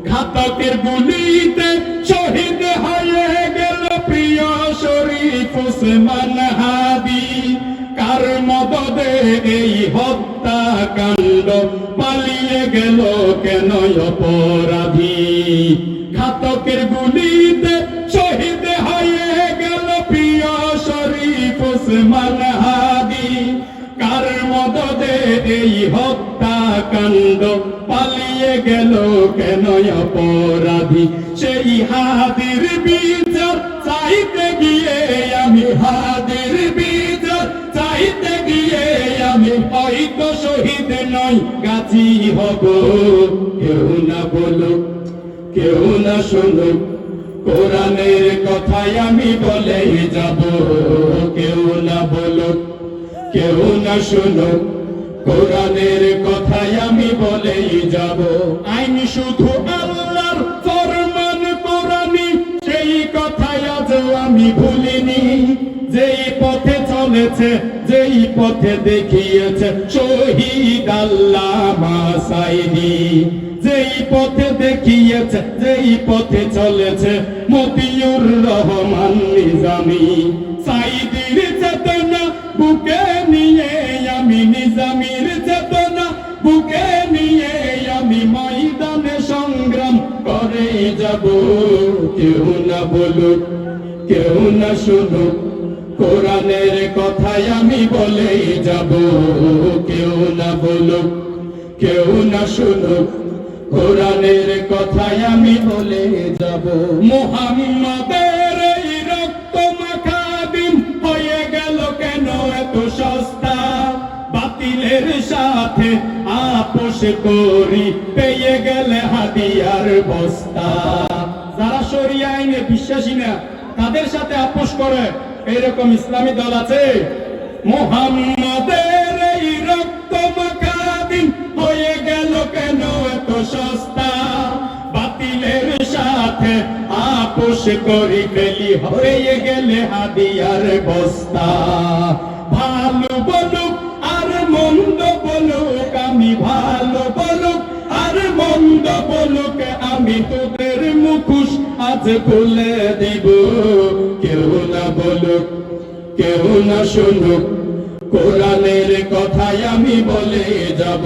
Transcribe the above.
ঘাতকের গুলিতে শহীদ হয়ে গেল প্রিয় শরীফ ওসমান হাদি। কার মদদে এই হত্যাকাণ্ড, পালিয়ে গেল কেন অপরাধী? ঘাতকের গুলিতে শহীদ হয়ে গেল প্রিয় শরীফ ওসমান হাদি। কার মদদে এই হত্যাকাণ্ড, পালিয়ে গেল কেন অপরাধী? সেই হাদির বিচার চাইতে গিয়ে আমি, হাদির বিচার চাইতে গিয়ে আমি হয়তো শহীদ নই, গাজী হব। কেউ না বলুক, কেউ না শুনুক, কোরআনের কথাই আমি বলেই যাব। কেউ না বলুক, কেউ না শুনুক, কোরআনের কথাই আমি বলেই যাব। আইন শুধু আল্লাহর ফরমান কোরআনি, সেই কথাই আজ আমি ভুলিনি। যেই পথে চলেছে, যেই পথে দেখিয়েছে শহীদ আল্লামা সাঈদী। যেই পথে দেখিয়েছে, যেই পথে চলেছে মতিউর রহমান নিজামী। সাঈদীর চেতনা বুকে নিয়ে আমি, নিজামীর চেতনা বুকে নিয়ে আমি ময়দানে সংগ্রাম করে যাব। কেউ না বলুক, কেউ না শুনুক, কোরআনের কথাই আমি বলেই যাব। কেউ না বলুক, কেউ না শুনুক, কোরআনের কথাই আমি বলে যাব। মুহাম্মাদের এই রক্ত মাখা দিন হয়ে গেল কেন এত সস্তা? বাতিলের সাথে আপোষ করি, পেয়ে গেলে হাদিয়ার বস্তা। যারা শরিয়া আইনে বিশ্বাসী না, তাদের সাথে আপোষ করে এইরকম ইসলামী দল আছে? মুহাম্মাদের এই রক্ত মাখা দিন হয়ে গেল কেন এত সস্তা? বাতিলের সাথে আপোষ করি, ফেলি হয়ে গেলে হাদিয়ার বস্তা। ভালো বলুক আর মন্দ বলুক, আমি ভালো বলুক আর মন্দ বলুক, আমি তোদের মুখোশ আজ খুলে দিব। কেউ না বলুক, কেউ না শুনুক, কোরআনের কথাই আমি বলে যাব।